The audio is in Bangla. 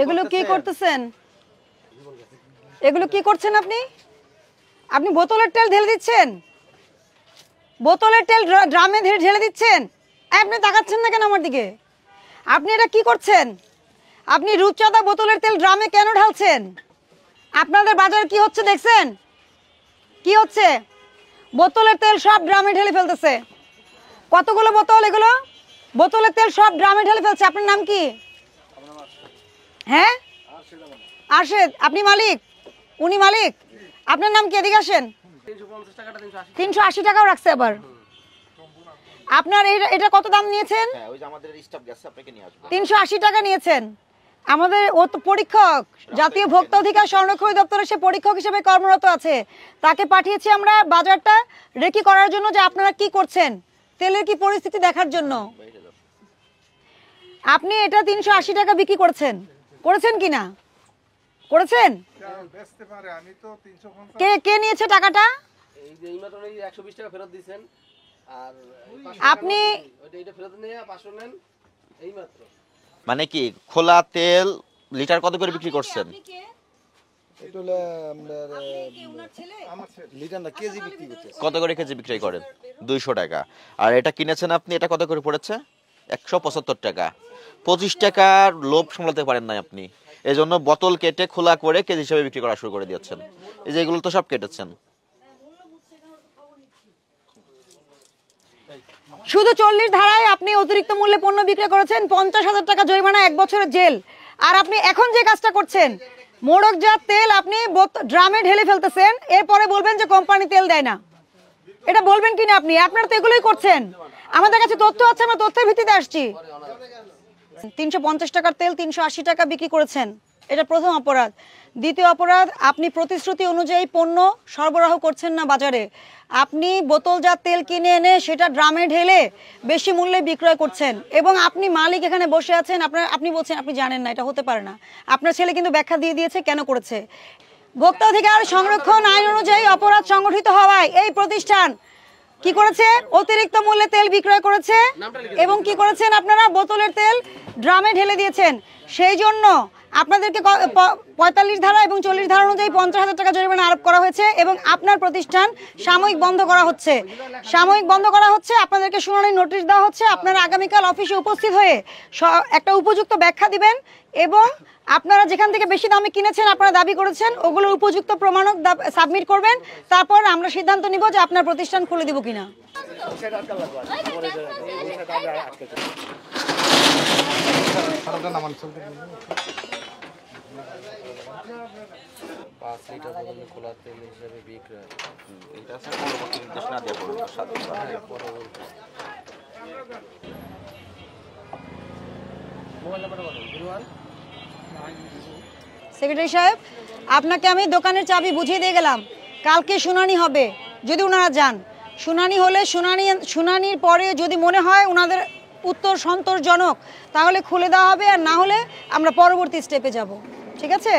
এগুলো কি করতেছেন? এগুলো কি করছেন আপনি? আপনি বোতলের তেল ঢেলে দিচ্ছেন, বোতলের তেল ড্রামে ঢেলে দিচ্ছেন। আপনি তাকাচ্ছেন না কেন আমার দিকে? আপনি এটা কি করছেন? আপনি রূপচাঁদা বোতলের তেল ড্রামে কেন ঢালছেন? আপনাদের বাজারে কি হচ্ছে দেখছেন? কি হচ্ছে? বোতলের তেল সব ড্রামে ঢেলে ফেলতেছে। কতগুলো বোতল এগুলো? বোতলের তেল সব ড্রামে ঢেলে ফেলছে। আপনার নাম কি? হ্যাঁ, আরশেদ। আপনি মালিক? উনি মালিক? আপনার নাম কি? এদিকে আসেন। 380 টাকাও রাখছে আবার। আপনার এটা কত দাম নিয়েছেন? 380 টাকা নিয়েছেন। আমাদের ও তো পরীক্ষক, জাতীয় ভোক্তা অধিকার সংরক্ষণ দপ্তরে সে পরীক্ষক হিসেবে কর্মরত আছে। তাকে পাঠিয়েছি আমরা বাজারটা রেকি করার জন্য, যে আপনারা কি করছেন, তেলের কি পরিস্থিতি দেখার জন্য। আপনি এটা 380 টাকা বিক্রি করেছেন, করেছেন কিনা? করেছেন? কে কে নিয়েছে টাকাটা? আপনি মানে কি খোলা তেল লিটার কত করে বিক্রি করছেন? কত করে কেজি বিক্রি করেন? 200 টাকা। আর এটা কিনেছেন আপনি, এটা কত করে পড়েছে? 175 টাকা। 25 টাকার লোভ সামলাতে পারেন না আপনি, এই জন্য বোতল কেটে খোলা করে কেজি হিসেবে বিক্রি করা শুরু করে দিয়েছেন। এই যে এগুলো তো সব কেটেছেন। শুধু 40 ধারায় আপনি অতিরিক্ত মূল্যে পণ্য বিক্রি করেছেন, 50,000 টাকা জরিমানা, 1 বছরের জেল। আর আপনি এখন যে কাজটা করছেন, মোড়কজাত তেল আপনি ড্রামে ঢেলে ফেলতেছেন, এরপরে বলবেন যে কোম্পানি তেল দেয় না। এটা বলবেন কিনা আপনি? আপনারা তো এগুলোই করছেন। আমাদের কাছে তথ্য আছে, আমরা তথ্যের ভিত্তিতে আসছি। 350 টাকার তেল 380 টাকা বিক্রি করেছেন, এটা প্রথম অপরাধ। দ্বিতীয় অপরাধ, আপনি প্রতিশ্রুতি অনুযায়ী পণ্য সরবরাহ করছেন না বাজারে। আপনি বোতলজাত তেল কিনে এনে সেটা ড্রামে ঢেলে বেশি মূল্যে বিক্রয় করছেন, এবং আপনি মালিক এখানে বসে আছেন, আপনি বলছেন আপনি জানেন না। এটা হতে পারে না। আপনার ছেলে কিন্তু ব্যাখ্যা দিয়ে দিয়েছে কেন করেছে। ভোক্তা অধিকার সংরক্ষণ আইন অনুযায়ী অপরাধ সংগঠিত হওয়ায় এই প্রতিষ্ঠান কি করেছে? অতিরিক্ত মূল্যে তেল বিক্রয় করেছে, এবং কি করেছেন আপনারা? বোতলের তেল ড্রামে ঢেলে দিয়েছেন। সেই জন্য আপনাদেরকে 45 ধারা এবং 40 ধারা অনুযায়ী 50,000 টাকা জরিমানা আরোপ করা হয়েছে, এবং আপনার প্রতিষ্ঠান সাময়িক বন্ধ করা হচ্ছে। সাময়িক বন্ধ করা হচ্ছে, আপনাদেরকে শুনানির নোটিশ দেওয়া হচ্ছে। আপনারা আগামীকাল অফিসে উপস্থিত হয়ে একটা উপযুক্ত ব্যাখ্যা দিবেন, এবং আপনারা যেখান থেকে বেশি দামে কিনেছেন, আপনারা দাবি করেছেন, ওগুলোর উপযুক্ত প্রমাণক সাবমিট করবেন। তারপর আমরা সিদ্ধান্ত নিব যে আপনার প্রতিষ্ঠান খুলে দিব কিনা। সেক্রেটারি সাহেব, আপনাকে আমি দোকানের চাবি বুঝিয়ে দিয়ে গেলাম। কালকে শুনানি হবে, যদি ওনারা যান। শুনানি হলে শুনানির পরে যদি মনে হয় ওনাদের উত্তর সন্তোষজনক, তাহলে খুলে দেওয়া হবে, আর না হলে আমরা পরবর্তী স্টেপে যাব। ঠিক আছে?